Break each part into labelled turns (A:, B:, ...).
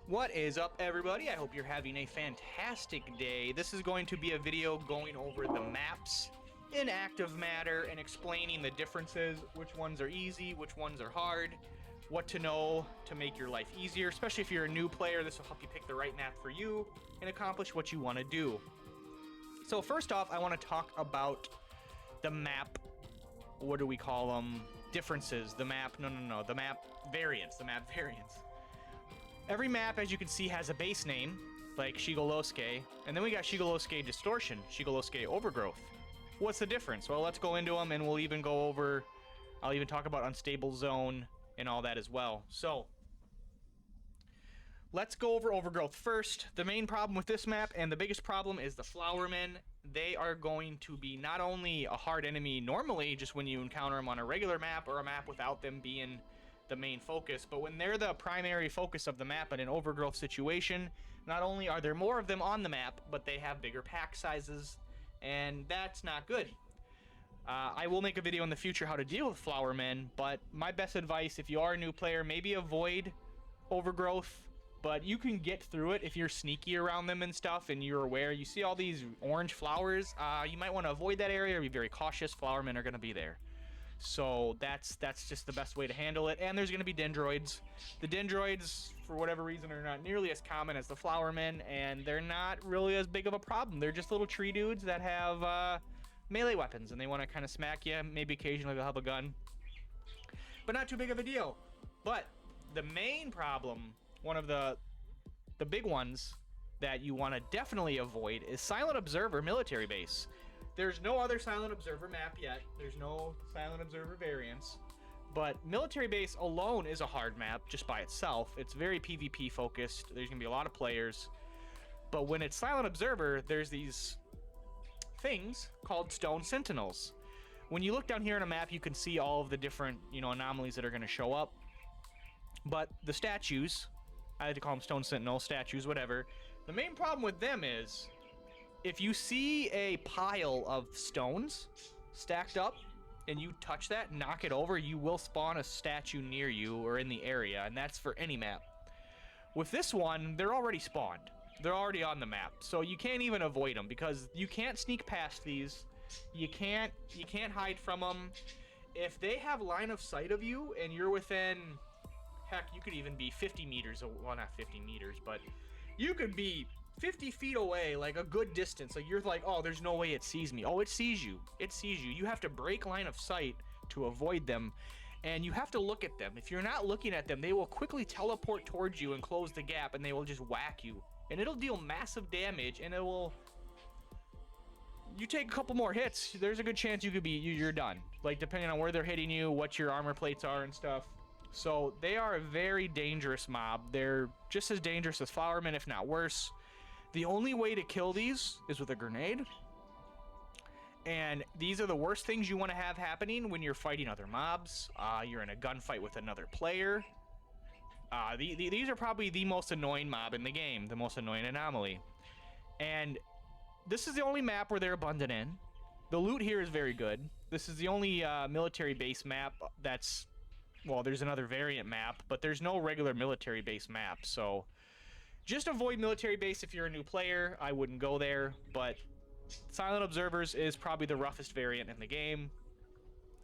A: What is up, everybody? I hope you're having a fantastic day. This is going to be a video going over the maps in active matter and explaining the differences, which ones are easy, which ones are hard, what to know to make your life easier, especially if you're a new player. This will help you pick the right map for you and accomplish what you want to do. So first off, I want to talk about the map, what do we call them? Differences, the map, the map variants, Every map, as you can see, has a base name, like Shigolosuke, and then we got Shigolosuke Distortion, Shigolosuke Overgrowth. What's the difference? Well, let's go into them, and we'll even go over, I'll even talk about Unstable Zone and all that as well. So, let's go over Overgrowth first. The main problem with this map, and the biggest problem, is the Flowermen. They are going to be not only a hard enemy normally, just when you encounter them on a regular map, or a map without them being the main focus, but when they're the primary focus of the map in an Overgrowth situation, not only are there more of them on the map, but they have bigger pack sizes, and that's not good. I will make a video in the future how to deal with Flowermen, but my best advice, if you are a new player, maybe avoid Overgrowth, but you can get through it if you're sneaky around them and stuff, and you're aware. You see all these orange flowers, you might want to avoid that area or be very cautious. Flowermen are going to be there. So that's just the best way to handle it. And there's going to be Dendroids. The Dendroids, for whatever reason, are not nearly as common as the Flowermen, and they're not really as big of a problem. They're just little tree dudes that have melee weapons, and they want to kind of smack you. Maybe occasionally they'll have a gun, but not too big of a deal. But the main problem, one of the big ones that you want to definitely avoid, is Silent Observer Military Base. There's no other Silent Observer map yet. There's no Silent Observer variants. But Military Base alone is a hard map just by itself. It's very PvP focused. There's going to be a lot of players. But when it's Silent Observer, there's these things called Stone Sentinels. When you look down here on a map, you can see all of the different, anomalies that are going to show up. But the statues, I like to call them Stone Sentinel statues, whatever. The main problem with them is, if you see a pile of stones stacked up and you touch that, knock it over, you will spawn a statue near you or in the area, and that's for any map. With this one, they're already spawned. They're already on the map, so you can't even avoid them because you can't sneak past these. You can't hide from them. If they have line of sight of you and you're within, heck, you could even be 50 meters, well, not 50 meters, but you could be 50 feet away, like a good distance. Like you're like, oh, there's no way it sees me. Oh, it sees you. It sees you. You have to break line of sight to avoid them, and you have to look at them. If you're not looking at them, they will quickly teleport towards you and close the gap, and they will just whack you. And it'll deal massive damage, and it will... You take a couple more hits, there's a good chance you could be... You're done. Like, depending on where they're hitting you, what your armor plates are and stuff. So, they are a very dangerous mob. They're just as dangerous as Flowermen, if not worse. The only way to kill these is with a grenade. And these are the worst things you want to have happening when you're fighting other mobs. You're in a gunfight with another player. These are probably the most annoying mob in the game, the most annoying anomaly. And this is the only map where they're abundant in. The loot here is very good. This is the only military base map that's... Well, there's another variant map, but there's no regular military base map, so... Just avoid Military Base if you're a new player. I wouldn't go there, but Silent Observers is probably the roughest variant in the game.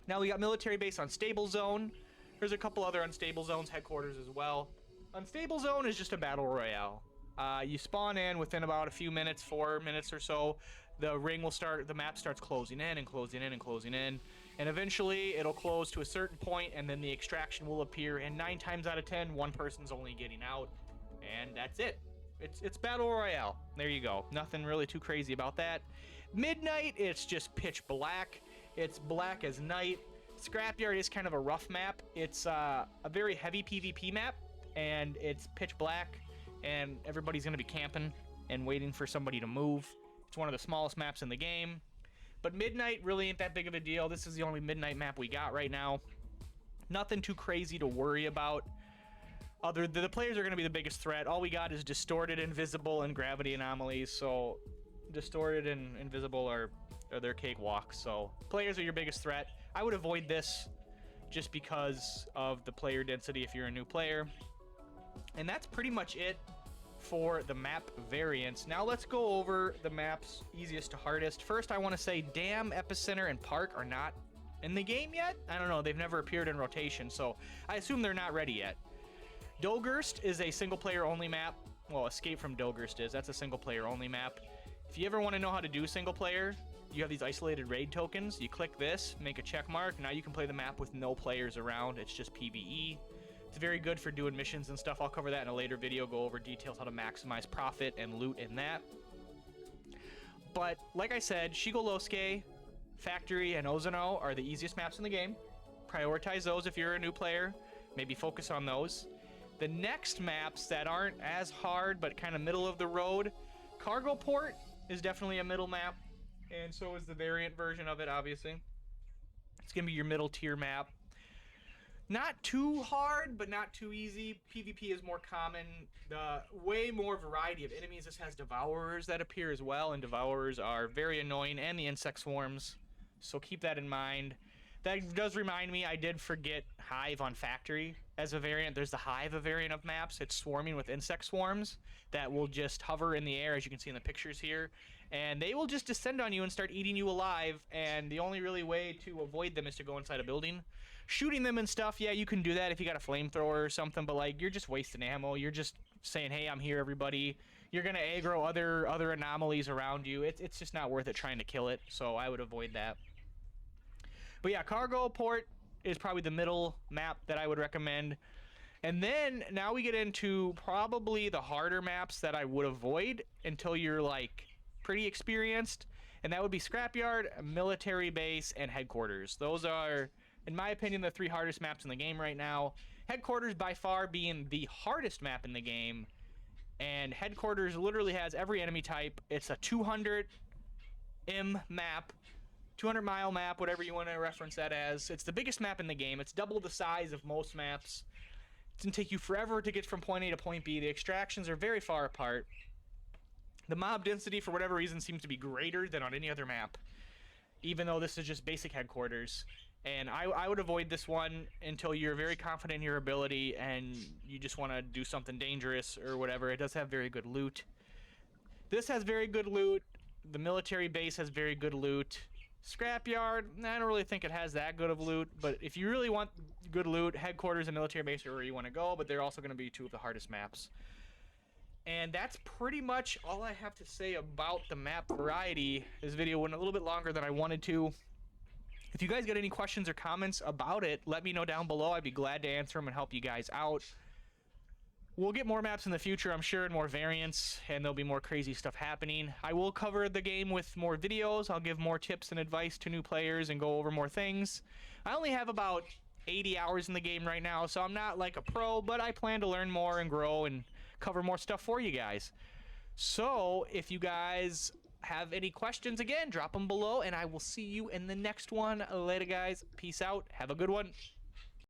A: Now we got Military Base Unstable Zone. There's a couple other Unstable Zones, headquarters as well. Unstable Zone is just a battle royale. You spawn in within about a few minutes, 4 minutes or so. The ring will start, the map starts closing in and closing in and closing in. And eventually it'll close to a certain point, and then the extraction will appear, and 9 times out of 10, one person's only getting out. And that's it. It's Battle Royale. There you go. Nothing really too crazy about that. Midnight, it's just pitch black. It's black as night. Scrapyard is kind of a rough map. It's a very heavy PvP map, and it's pitch black, and everybody's going to be camping and waiting for somebody to move. It's one of the smallest maps in the game. But Midnight really ain't that big of a deal. This is the only Midnight map we got right now. Nothing too crazy to worry about. The players are going to be the biggest threat. All we got is Distorted, Invisible, and Gravity Anomalies. So, Distorted and Invisible are their cakewalks. So, players are your biggest threat. I would avoid this just because of the player density if you're a new player. And that's pretty much it for the map variants. Now let's go over the maps easiest to hardest. First, I want to say Dam, Epicenter, and Park are not in the game yet. I don't know, they've never appeared in rotation, so I assume they're not ready yet. Dolgerst is a single player only map. Well, Escape from Dolgerst is. That's a single player only map. If you ever want to know how to do single player, you have these isolated raid tokens. You click this, make a check mark. Now you can play the map with no players around. It's just PvE. It's very good for doing missions and stuff. I'll cover that in a later video, go over details how to maximize profit and loot in that. But like I said, Shigolosuke, Factory, and Ozono are the easiest maps in the game. Prioritize those if you're a new player. Maybe focus on those. The next maps that aren't as hard but kind of middle of the road, Cargo Port is definitely a middle map, and so is the variant version of it, obviously. It's going to be your middle tier map. Not too hard, but not too easy. PvP is more common. Way more variety of enemies. This has Devourers that appear as well, and Devourers are very annoying, and the insect swarms, so keep that in mind. That does remind me, I did forget Hive on Factory as a variant. There's the Hive, a variant of maps. It's swarming with insect swarms that will just hover in the air, as you can see in the pictures here. And they will just descend on you and start eating you alive. And the only really way to avoid them is to go inside a building. Shooting them and stuff, yeah, you can do that if you got a flamethrower or something. But, like, you're just wasting ammo. You're just saying, hey, I'm here, everybody. You're going to aggro other anomalies around you. It's just not worth it trying to kill it. So I would avoid that. But yeah, Cargo Port is probably the middle map that I would recommend. And then now we get into probably the harder maps that I would avoid until you're like pretty experienced. And that would be Scrapyard, Military Base, and Headquarters. Those are, in my opinion, the three hardest maps in the game right now. Headquarters by far being the hardest map in the game. And Headquarters literally has every enemy type. It's a 200 map. 200-mile map, whatever you want to reference that as. It's the biggest map in the game. It's double the size of most maps. It's going to take you forever to get from point A to point B. The extractions are very far apart. The mob density, for whatever reason, seems to be greater than on any other map, even though this is just basic Headquarters. And I would avoid this one until you're very confident in your ability and you just want to do something dangerous or whatever. It does have very good loot. This has very good loot. The Military Base has very good loot. Scrapyard, I don't really think it has that good of loot, but if you really want good loot, Headquarters and Military Base are where you want to go, but they're also going to be two of the hardest maps. And that's pretty much all I have to say about the map variety. This video went a little bit longer than I wanted to. If you guys got any questions or comments about it, let me know down below. I'd be glad to answer them and help you guys out. We'll get more maps in the future, I'm sure, and more variants, and there'll be more crazy stuff happening. I will cover the game with more videos. I'll give more tips and advice to new players and go over more things. I only have about 80 hours in the game right now, so I'm not like a pro, but I plan to learn more and grow and cover more stuff for you guys. So, if you guys have any questions, again, drop them below, and I will see you in the next one. Later, guys. Peace out. Have a good one.